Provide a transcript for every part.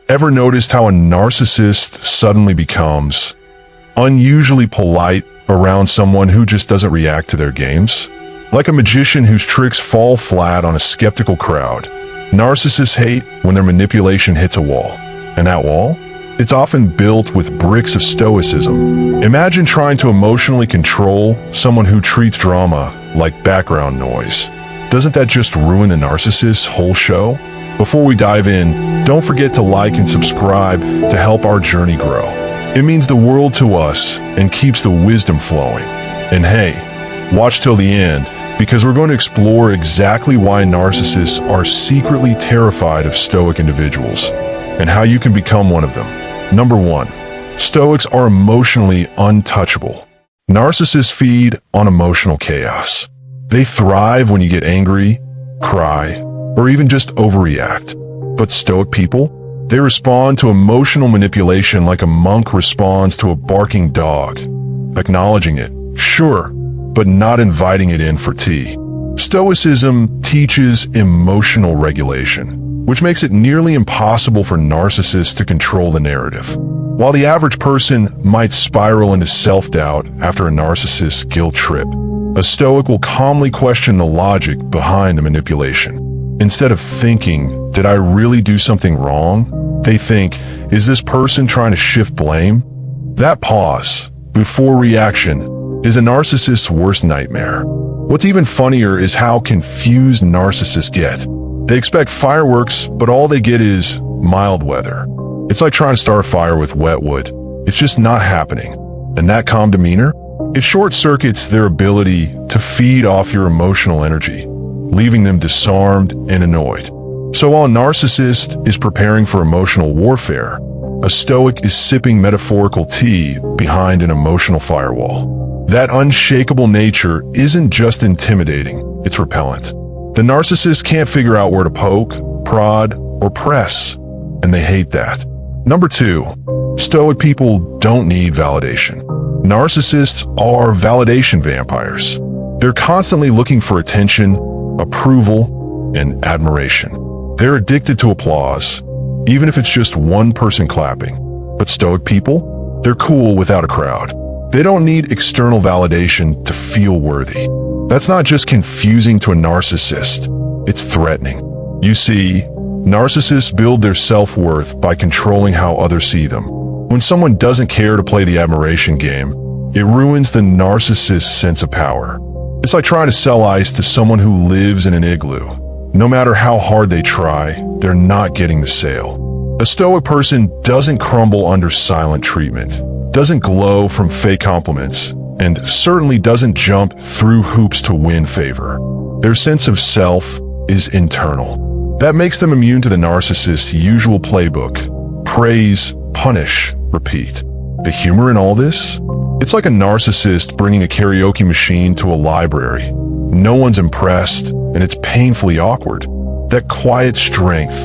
Ever noticed how a narcissist suddenly becomes unusually polite around someone who just doesn't react to their games? Like a magician whose tricks fall flat on a skeptical crowd. Narcissists hate when their manipulation hits a wall. And that wall? It's often built with bricks of stoicism. Imagine trying to emotionally control someone who treats drama like background noise. Doesn't that just ruin the narcissist's whole show? Before we dive in, don't forget to like and subscribe to help our journey grow. It means the world to us and keeps the wisdom flowing. And hey, watch till the end, because we're going to explore exactly why narcissists are secretly terrified of Stoic individuals and how you can become one of them. Number 1. Stoics are emotionally untouchable. Narcissists feed on emotional chaos. They thrive when you get angry, cry, or even just overreact. But Stoic people, they respond to emotional manipulation like a monk responds to a barking dog, acknowledging it, sure, but not inviting it in for tea. Stoicism teaches emotional regulation, which makes it nearly impossible for narcissists to control the narrative. While the average person might spiral into self-doubt after a narcissist's guilt trip, a Stoic will calmly question the logic behind the manipulation. Instead of thinking, did I really do something wrong? They think, is this person trying to shift blame? That pause, before reaction, is a narcissist's worst nightmare. What's even funnier is how confused narcissists get. They expect fireworks, but all they get is mild weather. It's like trying to start a fire with wet wood. It's just not happening. And that calm demeanor? It short-circuits their ability to feed off your emotional energy, leaving them disarmed and annoyed. So while a narcissist is preparing for emotional warfare, a Stoic is sipping metaphorical tea behind an emotional firewall. That unshakable nature isn't just intimidating, it's repellent. The narcissist can't figure out where to poke, prod, or press, and they hate that. Number 2, Stoic people don't need validation. Narcissists are validation vampires. They're constantly looking for attention, approval, and admiration. They're addicted to applause, even if it's just one person clapping. But Stoic people? They're cool without a crowd. They don't need external validation to feel worthy. That's not just confusing to a narcissist, it's threatening. You see, narcissists build their self-worth by controlling how others see them. When someone doesn't care to play the admiration game, it ruins the narcissist's sense of power. It's like trying to sell ice to someone who lives in an igloo. No matter how hard they try, they're not getting the sale. A Stoic person doesn't crumble under silent treatment, doesn't glow from fake compliments, and certainly doesn't jump through hoops to win favor. Their sense of self is internal. That makes them immune to the narcissist's usual playbook: praise, punish, repeat. The humor in all this? It's like a narcissist bringing a karaoke machine to a library. No one's impressed, and it's painfully awkward. That quiet strength,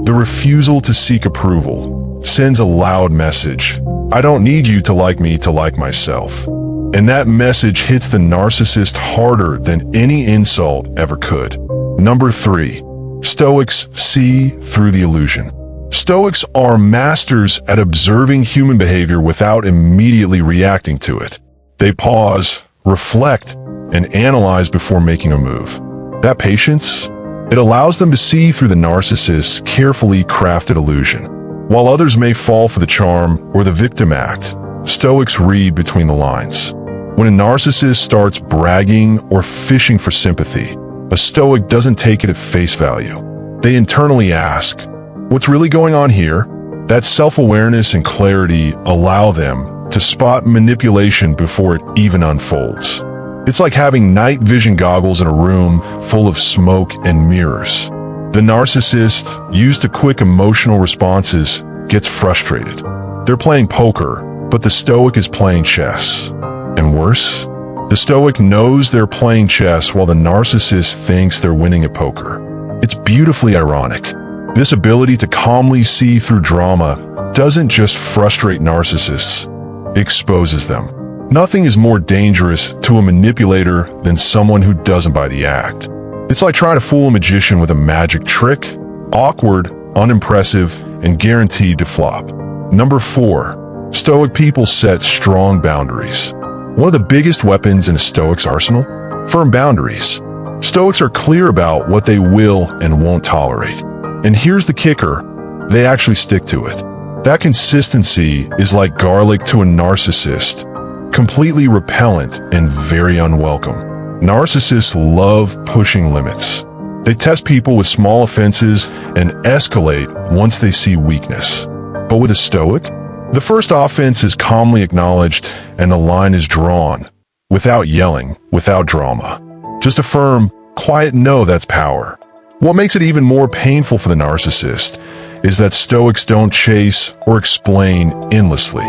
the refusal to seek approval, sends a loud message. I don't need you to like me to like myself. And that message hits the narcissist harder than any insult ever could. Number 3, Stoics see through the illusion. Stoics are masters at observing human behavior without immediately reacting to it. They pause, reflect, and analyze before making a move. That patience, it allows them to see through the narcissist's carefully crafted illusion. While others may fall for the charm or the victim act, Stoics read between the lines. When a narcissist starts bragging or fishing for sympathy, a Stoic doesn't take it at face value. They internally ask, what's really going on here? That self-awareness and clarity allow them to spot manipulation before it even unfolds. It's like having night vision goggles in a room full of smoke and mirrors. The narcissist, used to quick emotional responses, gets frustrated. They're playing poker, but the Stoic is playing chess. And worse, the Stoic knows they're playing chess while the narcissist thinks they're winning at poker. It's beautifully ironic. This ability to calmly see through drama doesn't just frustrate narcissists, it exposes them. Nothing is more dangerous to a manipulator than someone who doesn't buy the act. It's like trying to fool a magician with a magic trick. Awkward, unimpressive, and guaranteed to flop. Number 4. Stoic people set strong boundaries. One of the biggest weapons in a Stoic's arsenal? Firm boundaries. Stoics are clear about what they will and won't tolerate. And here's the kicker, they actually stick to it. That consistency is like garlic to a narcissist, completely repellent and very unwelcome. Narcissists love pushing limits. They test people with small offenses and escalate once they see weakness. But with a Stoic, the first offense is calmly acknowledged and the line is drawn, without yelling, without drama. Just a firm, quiet no, that's power. What makes it even more painful for the narcissist is that Stoics don't chase or explain endlessly.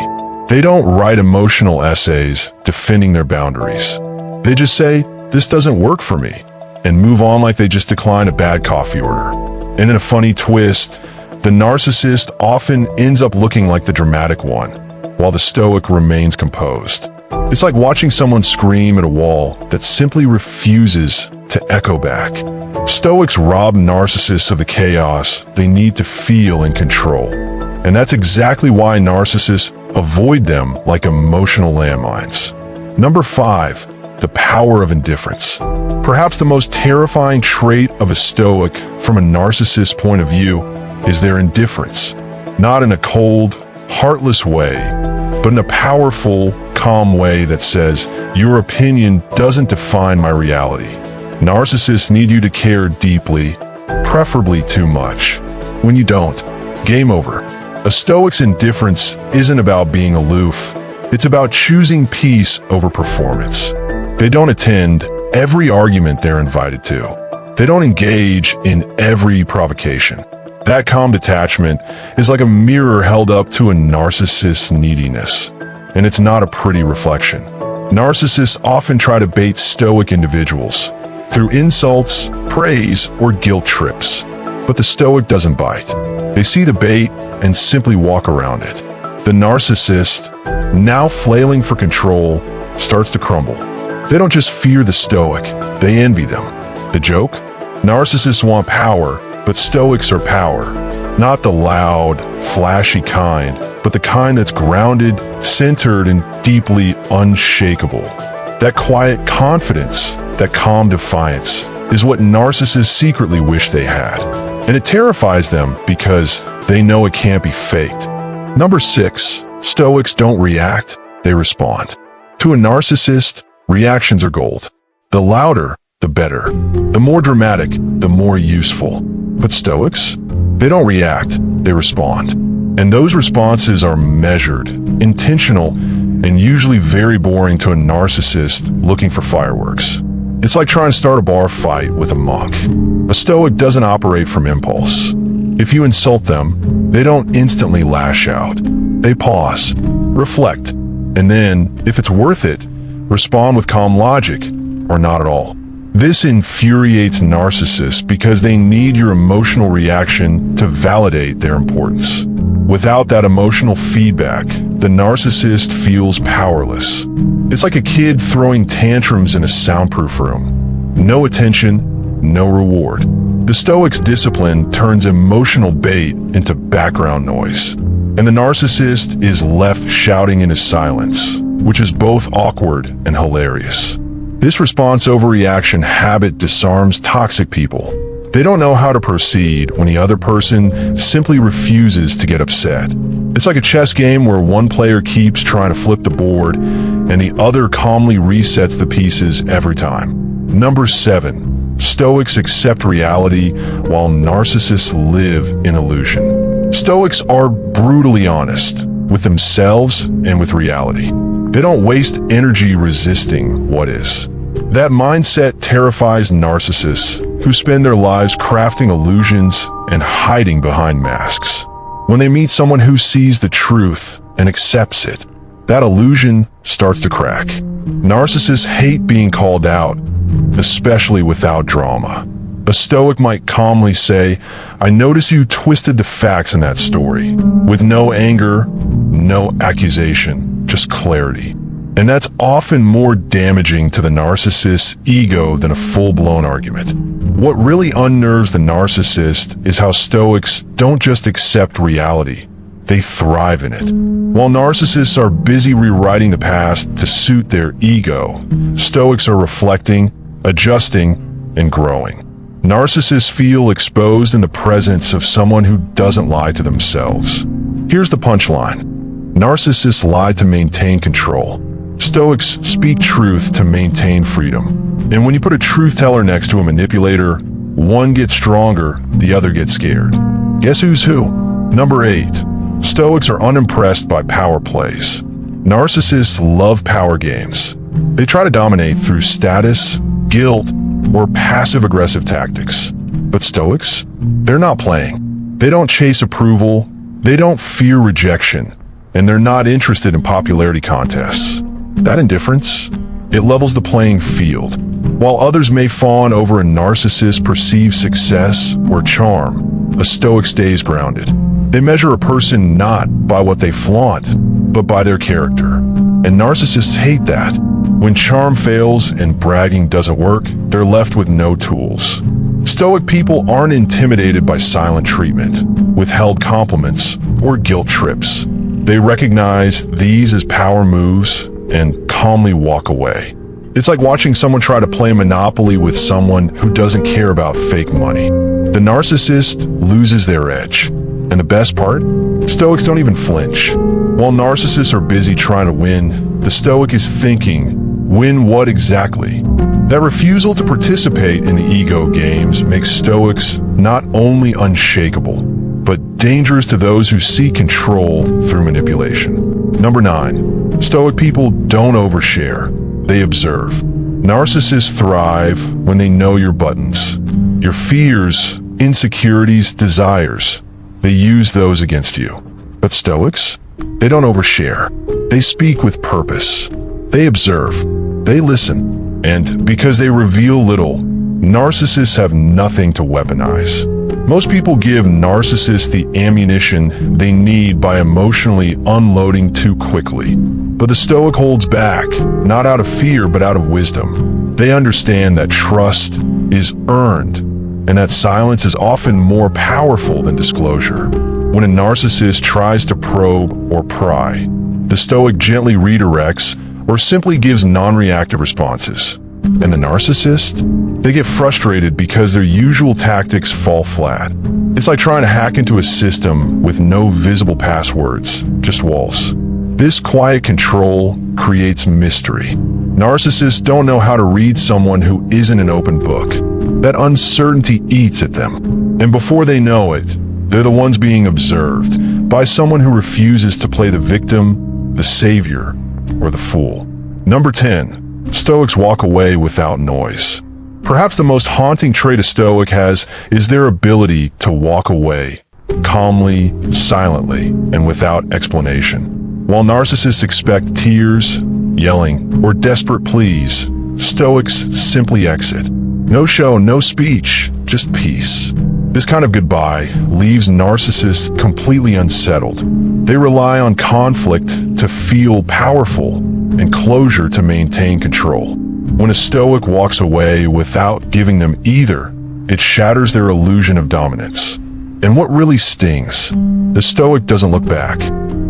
They don't write emotional essays defending their boundaries. They just say, this doesn't work for me, and move on like they just declined a bad coffee order. And in a funny twist, the narcissist often ends up looking like the dramatic one, while the Stoic remains composed. It's like watching someone scream at a wall that simply refuses to echo back. Stoics rob narcissists of the chaos they need to feel in control. And that's exactly why narcissists avoid them like emotional landmines. Number 5, the power of indifference. Perhaps the most terrifying trait of a Stoic from a narcissist's point of view is their indifference. Not in a cold, heartless way, but in a powerful, calm way that says, your opinion doesn't define my reality. Narcissists need you to care deeply, preferably too much. When you don't, game over. A Stoic's indifference isn't about being aloof. It's about choosing peace over performance. They don't attend every argument they're invited to. They don't engage in every provocation. That calm detachment is like a mirror held up to a narcissist's neediness, and it's not a pretty reflection. Narcissists often try to bait Stoic individuals through insults, praise, or guilt trips. But the Stoic doesn't bite. They see the bait and simply walk around it. The narcissist, now flailing for control, starts to crumble. They don't just fear the Stoic, they envy them. The joke? Narcissists want power, but Stoics are power. Not the loud, flashy kind, but the kind that's grounded, centered, and deeply unshakable. That quiet confidence, that calm defiance, is what narcissists secretly wish they had. And it terrifies them because they know it can't be faked. Number 6, Stoics don't react, they respond. To a narcissist, reactions are gold. The louder, the better. The more dramatic, the more useful. But Stoics, they don't react, they respond. And those responses are measured, intentional, and usually very boring to a narcissist looking for fireworks. It's like trying to start a bar fight with a monk. A Stoic doesn't operate from impulse. If you insult them, they don't instantly lash out. They pause, reflect, and then, if it's worth it, respond with calm logic, or not at all. This infuriates narcissists because they need your emotional reaction to validate their importance. Without that emotional feedback, the narcissist feels powerless. It's like a kid throwing tantrums in a soundproof room. No attention, no reward. The Stoic's discipline turns emotional bait into background noise. And the narcissist is left shouting in his silence, which is both awkward and hilarious. This response overreaction habit disarms toxic people. They don't know how to proceed when the other person simply refuses to get upset. It's like a chess game where one player keeps trying to flip the board and the other calmly resets the pieces every time. Number 7, Stoics accept reality while narcissists live in illusion. Stoics are brutally honest with themselves and with reality. They don't waste energy resisting what is. That mindset terrifies narcissists who spend their lives crafting illusions and hiding behind masks. When they meet someone who sees the truth and accepts it, that illusion starts to crack. Narcissists hate being called out, especially without drama. A Stoic might calmly say, "I notice you twisted the facts in that story," with no anger, no accusation, just clarity. And that's often more damaging to the narcissist's ego than a full-blown argument. What really unnerves the narcissist is how Stoics don't just accept reality, they thrive in it. While narcissists are busy rewriting the past to suit their ego, Stoics are reflecting, adjusting, and growing. Narcissists feel exposed in the presence of someone who doesn't lie to themselves. Here's the punchline. Narcissists lie to maintain control. Stoics speak truth to maintain freedom. And when you put a truth teller next to a manipulator, one gets stronger, the other gets scared. Guess who's who? Number 8. Stoics are unimpressed by power plays. Narcissists love power games. They try to dominate through status, guilt, or passive-aggressive tactics. But Stoics? They're not playing. They don't chase approval, they don't fear rejection, and they're not interested in popularity contests. That indifference, it levels the playing field. While others may fawn over a narcissist's perceived success or charm, a Stoic stays grounded. They measure a person not by what they flaunt, but by their character. And narcissists hate that. When charm fails and bragging doesn't work, they're left with no tools. Stoic people aren't intimidated by silent treatment, withheld compliments, or guilt trips. They recognize these as power moves and calmly walk away. It's like watching someone try to play Monopoly with someone who doesn't care about fake money. The narcissist loses their edge. And the best part? Stoics don't even flinch. While narcissists are busy trying to win, the Stoic is thinking, win what exactly? That refusal to participate in the ego games makes Stoics not only unshakable, but dangerous to those who seek control through manipulation. Number 9. Stoic people don't overshare. They observe. Narcissists thrive when they know your buttons, your fears, insecurities, desires. They use those against you. But Stoics? They don't overshare. They speak with purpose. They observe. They listen. And because they reveal little, narcissists have nothing to weaponize. Most people give narcissists the ammunition they need by emotionally unloading too quickly. But the Stoic holds back, not out of fear, but out of wisdom. They understand that trust is earned, and that silence is often more powerful than disclosure. When a narcissist tries to probe or pry, the Stoic gently redirects or simply gives non-reactive responses. And the narcissist? They get frustrated because their usual tactics fall flat. It's like trying to hack into a system with no visible passwords, just walls. This quiet control creates mystery. Narcissists don't know how to read someone who isn't an open book. That uncertainty eats at them. And before they know it, they're the ones being observed by someone who refuses to play the victim, the savior, or the fool. Number 10. Stoics walk away without noise. Perhaps the most haunting trait a Stoic has is their ability to walk away, calmly, silently, and without explanation. While narcissists expect tears, yelling, or desperate pleas, Stoics simply exit. No show, no speech, just peace. This kind of goodbye leaves narcissists completely unsettled. They rely on conflict to feel powerful and closure to maintain control. When a Stoic walks away without giving them either, it shatters their illusion of dominance. And what really stings? The Stoic doesn't look back.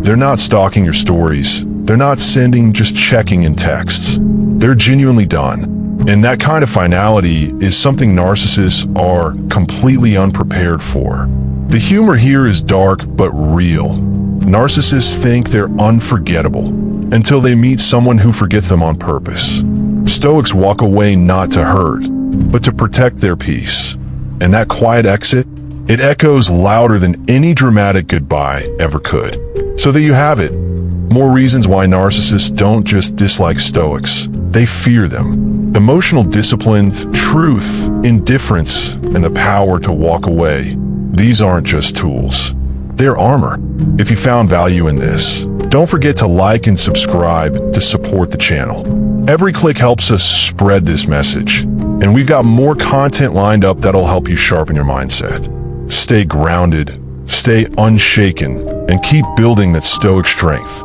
They're not stalking your stories. They're not sending, just checking in texts. They're genuinely done. And that kind of finality is something narcissists are completely unprepared for. The humor here is dark but real. Narcissists think they're unforgettable until they meet someone who forgets them on purpose. Stoics walk away not to hurt, but to protect their peace. And that quiet exit, it echoes louder than any dramatic goodbye ever could. So there you have it. More reasons why narcissists don't just dislike Stoics. They fear them. Emotional discipline, truth, indifference, and the power to walk away. These aren't just tools. They're armor. If you found value in this, don't forget to like and subscribe to support the channel. Every click helps us spread this message, and we've got more content lined up that'll help you sharpen your mindset. Stay grounded, stay unshaken, and keep building that Stoic strength.